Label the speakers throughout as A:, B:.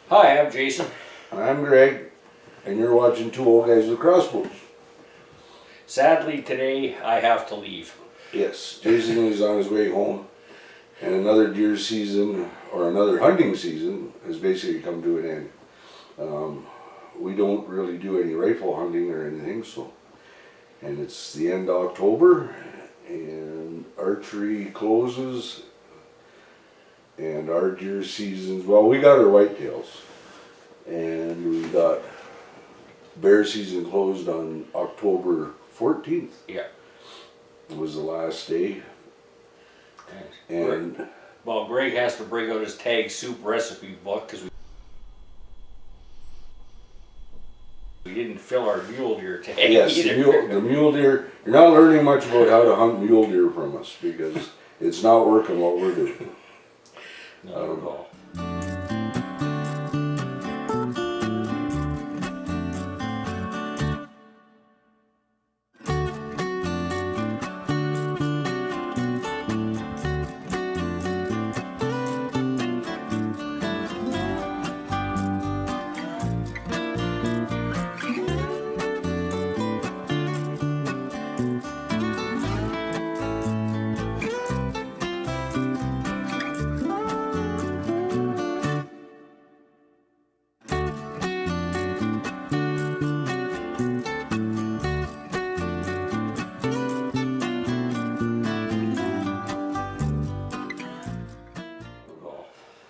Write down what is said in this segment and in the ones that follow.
A: Hi, I'm Jason.
B: I'm Greg, and you're watching Two Old Guys with Crossbows.
A: Sadly, today I have to leave.
B: Yes, Jason is on his way home, and another deer season, or another hunting season, has basically come to an end. We don't really do any rifle hunting or anything, and it's the end of October, and archery closes, and our deer seasons, well, we got our whitetails, and we got bear season closed on October 14th.
A: Yeah.
B: It was the last day. And
A: Well, Greg has to bring out his tag soup recipe book because we didn't fill our mule deer tag
B: yes,
A: either.
B: the mule deer, you're not learning much about how to hunt mule deer from us because it's not working what we're doing.
A: Not at all.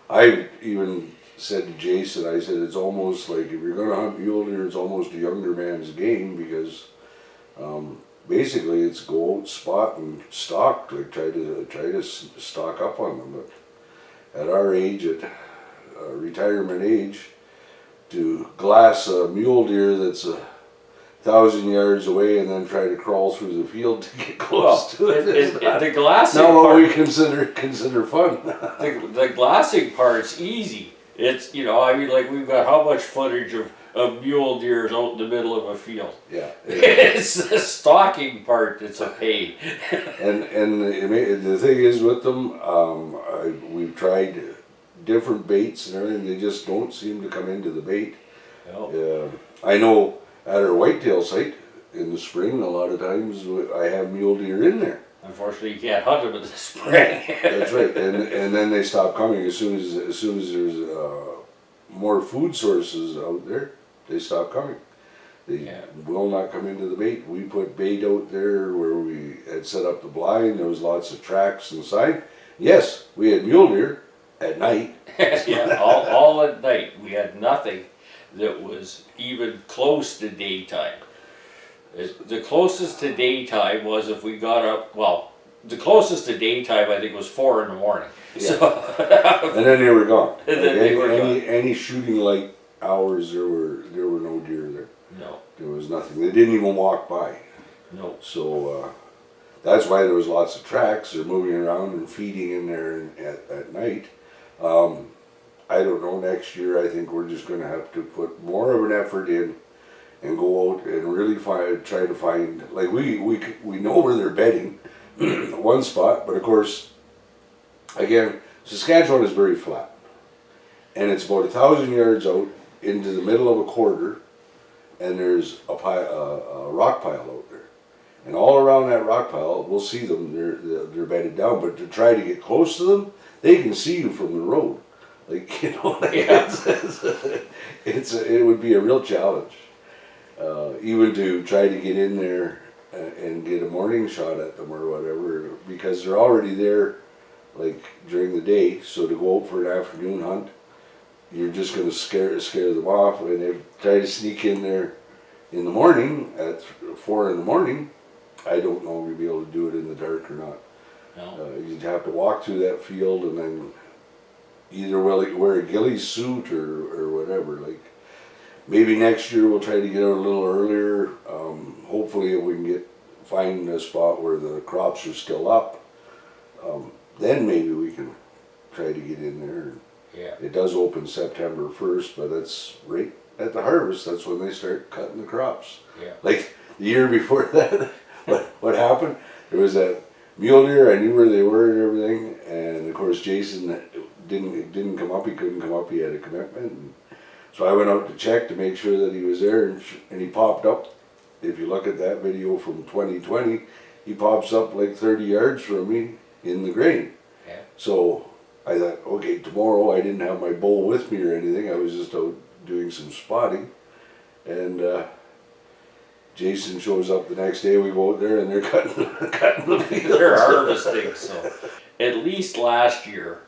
B: I even said to Jason, I said, it's almost like if you're going to hunt mule deer, it's almost a younger man's game because basically it's go out, spot, and stalk, like try to stock up on them. But at our age, at retirement age, to glass a mule deer that's 1,000 yards away and then try to crawl through the field to get close to it.
A: The glassing
B: Not what
A: part,
B: we consider fun.
A: the glassing part's easy. It's, I mean, like we've got how much footage of mule deers out in the middle of a field.
B: Yeah.
A: It's the stalking part that's a pain.
B: And the thing is with them, we've tried different baits and everything. They just don't seem to come into the bait.
A: No.
B: I know at our whitetail site in the spring, a lot of times I have mule deer in there.
A: Unfortunately, you can't hunt them in the spring.
B: That's right, and then they stop coming as soon as there's more food sources out there. They stop coming. They will not come into the bait. We put bait out there where we had set up the blind. There was lots of tracks inside. Yes, we had mule deer at night.
A: Yeah, all at night. We had nothing that was even close to daytime. The closest to daytime was if we got up, well, the closest to daytime I think was 4 in the morning.
B: Yeah.
A: So,
B: And then they were gone.
A: And then they were gone.
B: Any shooting light hours, there were no deer there.
A: No.
B: There was nothing. They didn't even walk by.
A: No.
B: So that's why there was lots of tracks. They're moving around and feeding in there at night. I don't know, next year I think we're just going to have to put more of an effort in and go out and really try to find, like we know where they're bedding, one spot, but of course, again, Saskatchewan is very flat. And it's about 1,000 yards out into the middle of a quarter, and there's a rock pile out there. And all around that rock pile, we'll see them, they're bedded down, but to try to get close to them, they can see you from the road. Like, it would be a real challenge. Even to try to get in there and get a morning shot at them or whatever, because they're already there, like, during the day. So to go out for an afternoon hunt, you're just going to scare them off. And they try to sneak in there in the morning at 4 in the morning. I don't know if you'd be able to do it in the dark or not.
A: No.
B: You'd have to walk through that field and then either wear a ghillie suit or whatever. Like, maybe next year we'll try to get out a little earlier. Hopefully if we can find a spot where the crops are still up, then maybe we can try to get in there.
A: Yeah.
B: It does open September 1st, but that's right at the harvest. That's when they start cutting the crops.
A: Yeah.
B: Like the year before that, what happened? There was that mule deer. I knew where they were and everything, and of course Jason didn't come up. He couldn't come up. He had a commitment. And So I went out to check to make sure that he was there, and he popped up. If you look at that video from 2020, he pops up like 30 yards from me in the grain.
A: Yeah.
B: So I thought, okay, tomorrow I didn't have my bow with me or anything. I was just out doing some spotting. And Jason shows up the next day. We go out there and they're cutting the field.
A: They're harvesting, so. At least last year,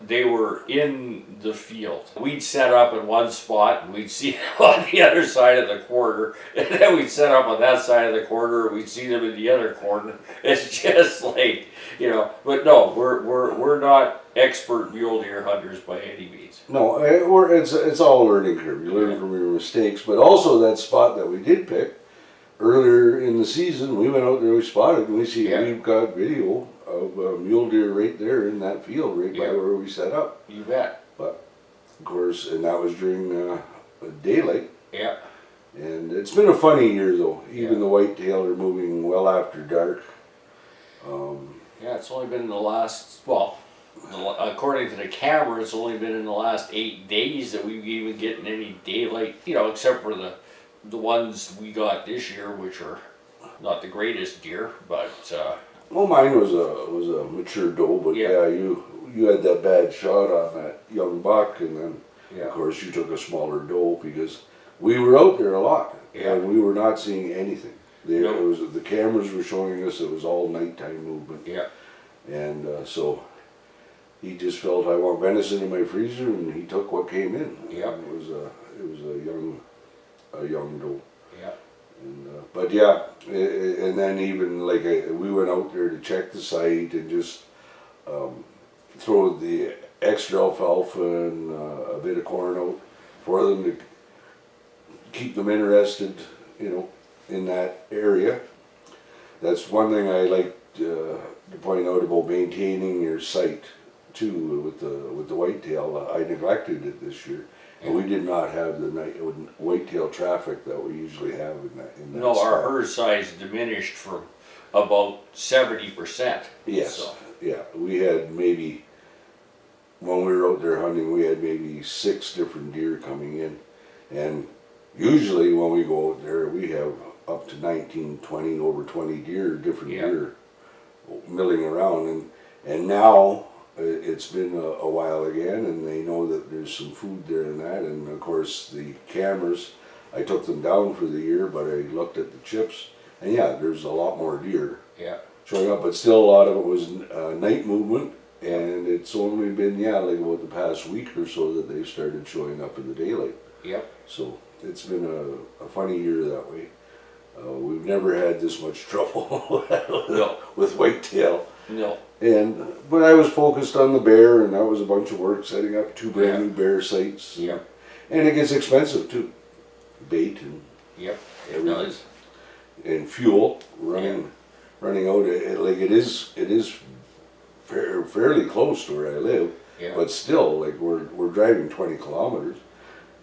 A: they were in the field. We'd set up in one spot and we'd see them on the other side of the quarter, and then we'd set up on that side of the quarter and we'd see them in the other corner. It's just like, you know, but no, we're not expert mule deer hunters by any means.
B: No, it's all a learning curve. You learn from your mistakes, but also that spot that we did pick earlier in the season, we went out there, we spotted, and we've got video of mule deer right there in that field, right by where we set up.
A: You bet.
B: But of course, and that was during daylight.
A: Yeah.
B: And it's been a funny year though. Even the whitetail are moving well after dark.
A: Yeah, it's only been in the last, well, according to the camera, it's only been in the last 8 days that we've even getting any daylight, you know, except for the ones we got this year, which are not the greatest deer, but
B: well, mine was a mature doe, but yeah, you had that bad shot on that young buck, and then of course you took a smaller doe because we were out there a lot and we were not seeing anything. The cameras were showing us it was all nighttime movement. Yeah. And so he just felt, I want venison in my freezer, and he took what came in.
A: Yeah.
B: It was a young doe.
A: Yeah.
B: And, but yeah, and then even like we went out there to check the site and just throw the extra alfalfa and a bit of corn out for them to keep them interested, you know, in that area. That's one thing I like to point out about maintaining your site too with the whitetail. I neglected it this year. And we did not have the whitetail traffic that we usually have in that
A: no,
B: spot.
A: our herd size diminished from about 70%.
B: Yes,
A: so.
B: Yeah. We had maybe, when we were out there hunting, we had maybe 6 different deer coming in. And usually when we go out there, we have up to 19, 20, over 20 different deer milling around. And now, it's been a while again, and they know that there's some food there and that, and of course the cameras, I took them down for the year, but I looked at the chips, and yeah, there's a lot more deer showing up, but still a lot of it was night movement, and it's only been, like about the past week or so that they've started showing up in the daylight. Yep. So it's been a funny year that way. We've never had this much trouble with whitetail. No. But I was focused on the bear, and that was a bunch of work setting up 2 brand new bear sites. Yeah. And it gets expensive too. Bait and
A: it does.
B: And fuel running out. Like it is fairly close to where I live. Yeah. But still, like we're driving 20 kilometers.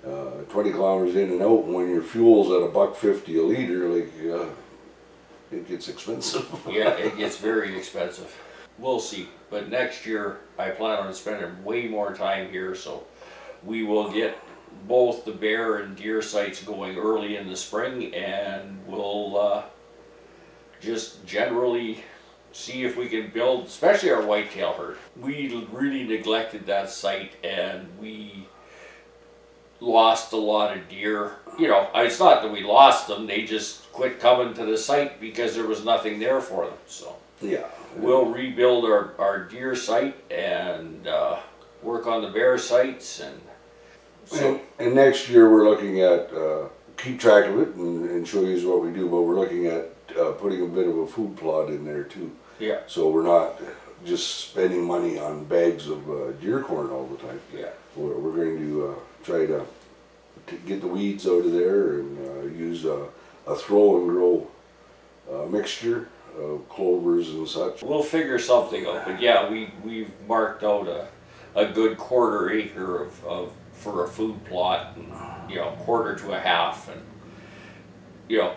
B: 20 kilometers in and out, and when your fuel's at $1.50 a liter, like it gets expensive. Yeah,
A: it gets very expensive. We'll see, but next year I plan on spending way more time here, so we will get both the bear and deer sites going early in the spring, and we'll just generally see if we can build, especially our whitetail herd. We really neglected that site, and we lost a lot of deer. You know, it's not that we lost them, they just quit coming to the site because there was nothing there for them. So we'll rebuild our deer site and work on the bear sites,
B: and next year we're looking at keep track of it and show you what we do, but we're looking at putting a bit of a food plot in there too. Yeah. So we're not just spending money on bags of deer corn all the time. Yeah. We're going to try to get the weeds out of there and use a throw and grow mixture of clovers and such.
A: We'll figure something out, but yeah, we've marked out a good 1/4 acre of for a food plot, and 1/4 to a half, and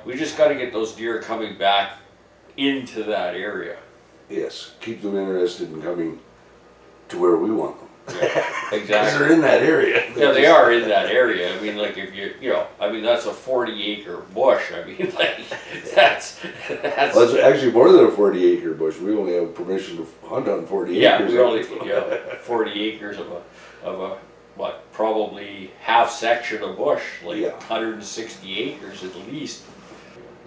A: we just got to get those deer coming back into that area.
B: Yes, keep them interested in coming to where we want them.
A: Yeah,
B: Because
A: exactly.
B: they're in that area.
A: Yeah, they are in that area. I mean, like if I mean, that's a 40-acre bush. I mean, like that's.
B: Well, it's actually more than a 40-acre bush. We only have permission to hunt on 40
A: Yeah,
B: acres.
A: we only 40 acres of a what, probably half section of bush, like
B: Yeah.
A: 160 acres at least.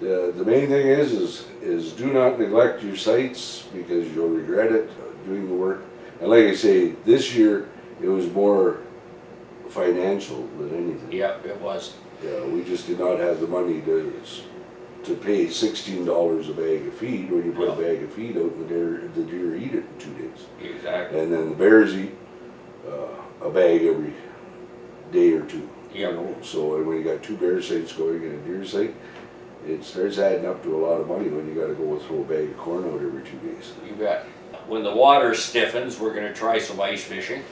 B: The main thing is do not neglect your sites because you'll regret it doing the work. And like I say, this year it was more financial than anything.
A: Yeah, it was.
B: Yeah, we just did not have the money to pay $16 a bag of feed when you put a bag of feed out and the deer eat it in 2 days.
A: Exactly.
B: And then the bears eat a bag every day or two.
A: Yeah.
B: You know? So when you got 2 bear sites going in a deer site, it starts adding up to a lot of money when you got to go throw a bag of corn out every 2 days.
A: You bet. When the water stiffens, we're going to try some ice fishing.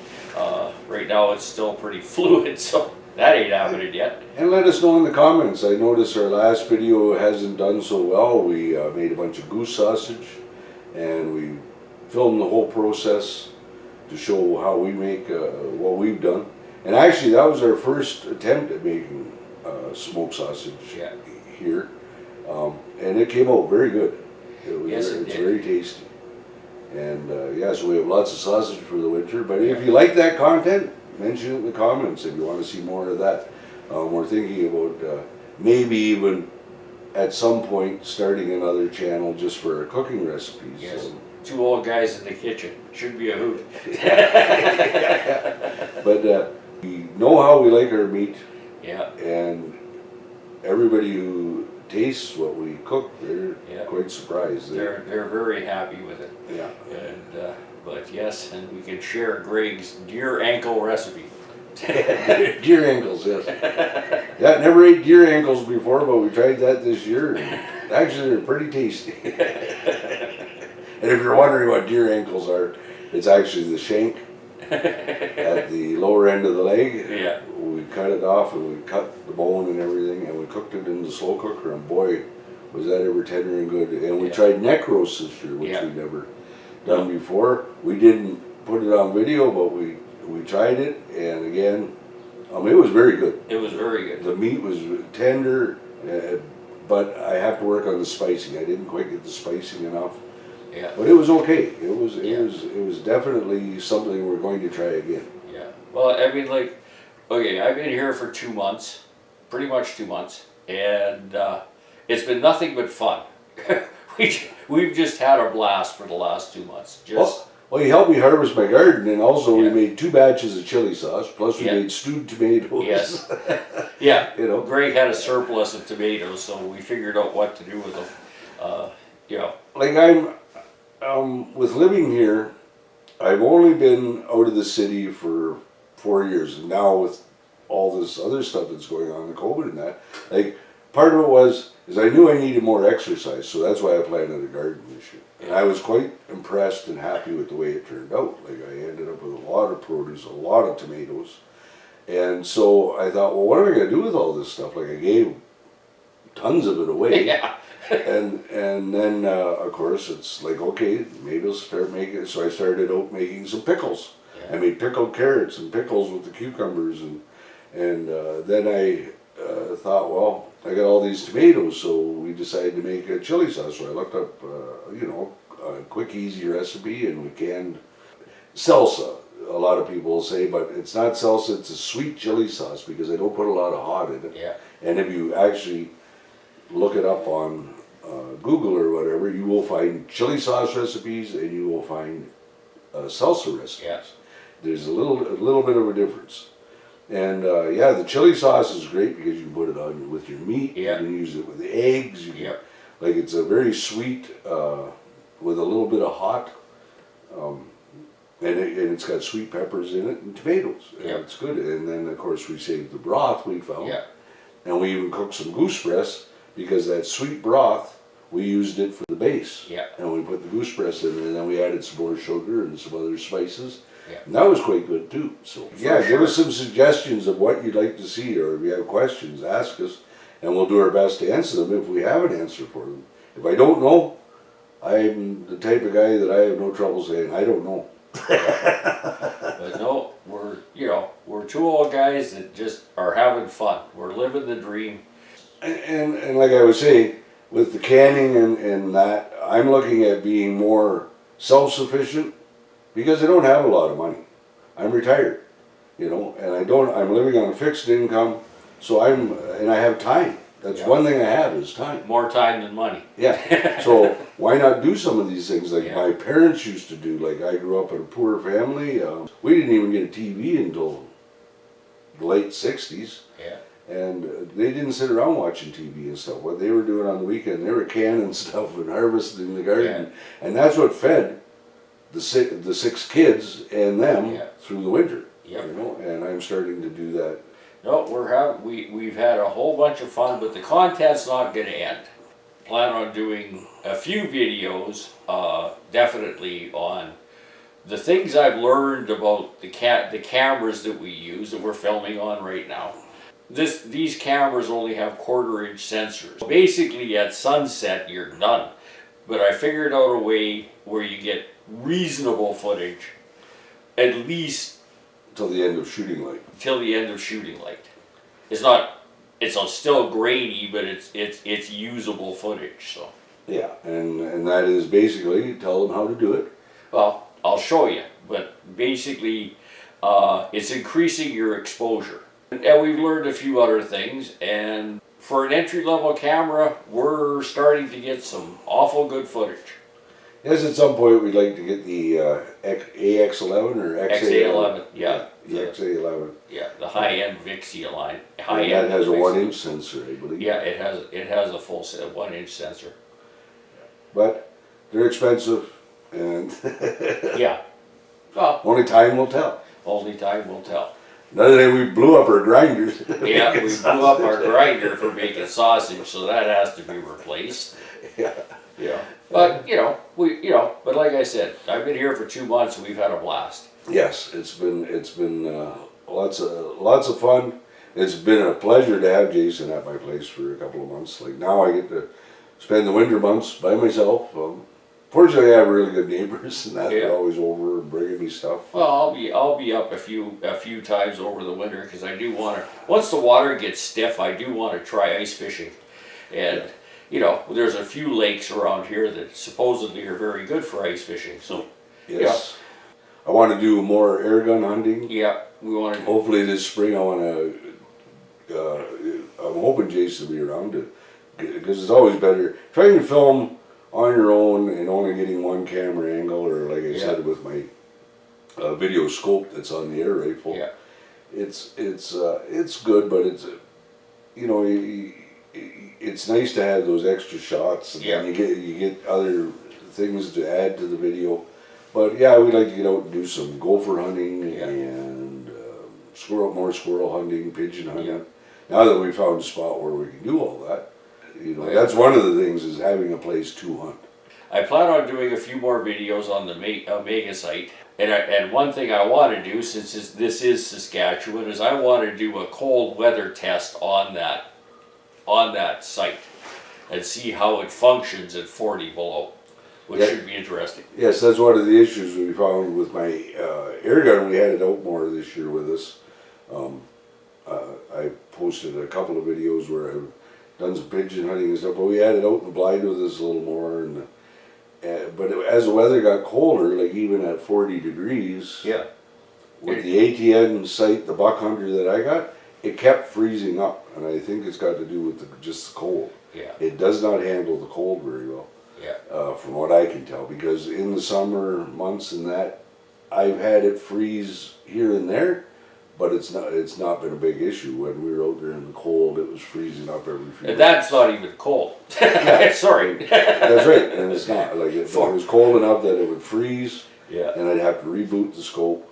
A: Right now it's still pretty fluid, so that ain't happening yet.
B: And let us know in the comments. I noticed our last video hasn't done so well. We made a bunch of goose sausage and we filmed the whole process to show how we make what we've done. And actually that was our first attempt at making smoked sausage here. And it came out very good.
A: Yes,
B: it's very tasty. And so we have lots of sausage for the winter. But if you like that content, mention it in the comments if you want to see more of that. We're thinking about maybe even at some point starting another channel just for our cooking recipes.
A: Yes. 2 old guys in the kitchen. Should be a hoot.
B: But we know how we like our meat.
A: Yeah.
B: And everybody who tastes what we cook, they're quite surprised.
A: They're very happy with it.
B: Yeah.
A: And but yes, and we can share Greg's deer ankle recipe.
B: Deer ankles, yes. Yeah, never ate deer ankles before, but we tried that this year. Actually, they're pretty tasty. And if you're wondering what deer ankles are, it's actually the shank at the lower end of the leg.
A: Yeah.
B: We cut it off and we cut the bone and everything, and we cooked it in the slow cooker, and boy, was that ever tender and good. And we tried neck roast this year, which we'd never done before. We didn't put it on video, but we tried it, and again, it was very good.
A: It was very good.
B: The meat was tender, but I have to work on the spicing. I didn't quite get the spicing enough.
A: Yeah.
B: But it was okay. It was definitely something we're going to try again.
A: Yeah. Well, I mean, like, okay, I've been here for 2 months, pretty much 2 months, and it's been nothing but fun. We've just had a blast for the last 2 months.
B: Well, you helped me harvest my garden, and also we made 2 batches of chili sauce, plus we made stewed tomatoes.
A: Yes. Yeah.
B: You know.
A: Greg had a surplus of tomatoes, so we figured out what to do with them.
B: Like with living here, I've only been out of the city for 4 years, and now with all this other stuff that's going on, the COVID and that, like part of it is I knew I needed more exercise, so that's why I planted a garden this year. And I was quite impressed and happy with the way it turned out. Like I ended up with a lot of produce, a lot of tomatoes. And so I thought, well, what am I going to do with all this stuff? Like I gave tons of it away.
A: Yeah.
B: and then, of course, it's like, okay, maybe I'll start making, so I started out making some pickles. I made pickled carrots and pickles with the cucumbers. And then I thought, well, I got all these tomatoes, so we decided to make a chili sauce. So I looked up, a quick, easy recipe, and we canned salsa. A lot of people will say, but it's not salsa, it's a sweet chili sauce because I don't put a lot of hot in it.
A: Yeah.
B: And if you actually look it up on Google or whatever, you will find chili sauce recipes and you will find salsa recipes.
A: Yeah.
B: There's a little bit of a difference. And the chili sauce is great because you can put it on with your meat.
A: Yeah.
B: You can use it with the eggs. Like it's a very sweet with a little bit of hot. And it's got sweet peppers in it and tomatoes. And it's good. And then of course we saved the broth we found.
A: Yeah.
B: And we even cooked some goose breasts because that sweet broth, we used it for the base.
A: Yeah.
B: And we put the goose breast in it, and then we added some more sugar and some other spices.
A: Yeah.
B: And that was quite good too. So give us some suggestions of what you'd like to see, or if you have questions, ask us, and we'll do our best to answer them if we have an answer for them. If I don't know, I'm the type of guy that I have no trouble saying, I don't know.
A: But no, we're two old guys that just are having fun. We're living the dream.
B: And like I was saying, with the canning and that, I'm looking at being more self-sufficient because I don't have a lot of money. I'm retired, you know, and I'm living on a fixed income, so and I have time. That's one thing I have is time.
A: More time than money.
B: Yeah. So why not do some of these things like
A: Yeah.
B: my parents used to do? Like I grew up in a poor family. We didn't even get a TV until the late 60s.
A: Yeah.
B: And they didn't sit around watching TV and stuff. What they were doing on the weekend, they were canning stuff and harvesting the garden. Yeah. And that's what fed the six kids and them through the winter.
A: Yep.
B: You know, and I'm starting to do that.
A: No, we've had a whole bunch of fun, but the content's not going to end. Plan on doing a few videos, definitely on the things I've learned about the cameras that we use that we're filming on right now. These cameras only have 1/4-inch sensors. Basically, at sunset, you're done. But I figured out a way where you get reasonable footage, at least
B: till the end of shooting light.
A: Till the end of shooting light. It's still grainy, but it's usable footage. So
B: yeah, and that is basically tell them how to do it.
A: Well, I'll show you, but basically, it's increasing your exposure. And we've learned a few other things, and for an entry-level camera, we're starting to get some awful good footage.
B: Yes, at some point we'd like to get the AX11 or
A: XA11, yeah.
B: The XA11.
A: Yeah, the high-end Vixia line.
B: And that has a 1-inch sensor, I believe.
A: Yeah, it has a full 1-inch sensor.
B: But they're expensive, and
A: yeah. Well,
B: only time will tell.
A: Only time will tell.
B: Another day we blew up our grinders.
A: Yeah, we blew up our grinder for making sausage, so that has to be replaced.
B: Yeah.
A: Yeah. But but like I said, I've been here for 2 months and we've had a blast.
B: Yes, it's been lots of fun. It's been a pleasure to have Jason at my place for a couple of months. Like now I get to spend the winter months by myself. Fortunately, I have really good neighbors, and they're always over and bringing me stuff.
A: Well, I'll be up a few times over the winter because I do want to. Once the water gets stiff, I do want to try ice fishing, and there's a few lakes around here that supposedly are very good for ice fishing. So
B: yes, I want to do more air gun hunting.
A: Yeah, we want to.
B: Hopefully this spring I want to. I'm hoping Jason will be around to, because it's always better trying to film on your own and only getting one camera angle, or like I said with my video scope that's on the air rifle.
A: Yeah.
B: It's good, but it's it's nice to have those extra shots, and then you get other things to add to the video. But yeah, we'd like to get out and do some gopher hunting and more squirrel hunting, pigeon hunting. Yeah. Now that we found a spot where we can do all that. That's one of the things, is having a place to hunt.
A: I plan on doing a few more videos on the Omega site, and one thing I want to do, since this is Saskatchewan, is I want to do a cold weather test on that site and see how it functions at 40 below, which should be interesting.
B: Yes, that's one of the issues we found with my air gun. We had it out more this year with us. I posted a couple of videos where I've done some pigeon hunting and stuff, but we had it out in the blind with us a little more. But as the weather got colder, like even at 40 degrees, with the ATN sight, the buck hunter that I got, it kept freezing up, and I think it's got to do with just the cold.
A: Yeah.
B: It does not handle the cold very well.
A: Yeah.
B: From what I can tell, because in the summer months and that, I've had it freeze here and there, but it's not been a big issue. When we were out there in the cold, it was freezing up every few
A: And that's not even cold. Sorry.
B: That's right, and it's not. Like it was cold enough that it would freeze, and I'd have to reboot the scope,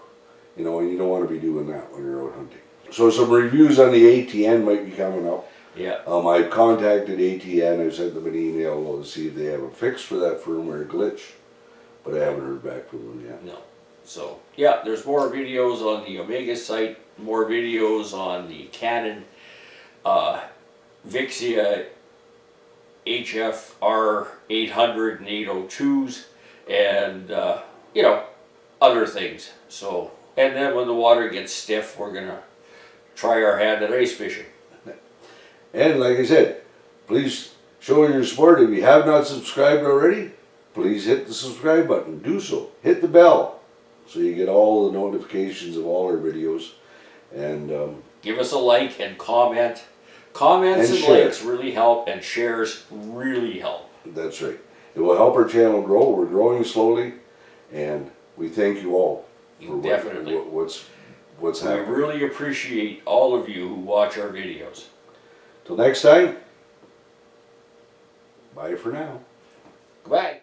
B: and you don't want to be doing that when you're out hunting. So some reviews on the ATN might be coming up.
A: Yeah.
B: I've contacted ATN. I've sent them an email to see if they have a fix for that firmware glitch, but I haven't heard back from them yet.
A: No. So yeah, there's more videos on the Omega site, more videos on the Canon Vixia HFR 800 and 802s, and other things. So, And then when the water gets stiff, we're gonna try our hand at ice fishing.
B: And like I said, please show your support. If you have not subscribed already, please hit the subscribe button. Do so. Hit the bell so you get all the notifications of all our videos. And
A: Give us a like and comment. Comments
B: And
A: and
B: share.
A: likes really help, and shares really help.
B: that's right. It will help our channel grow. We're growing slowly, and we thank you all for
A: Definitely.
B: what's
A: We
B: happening.
A: really appreciate all of you who watch our videos.
B: Till next time, bye for now.
A: Goodbye.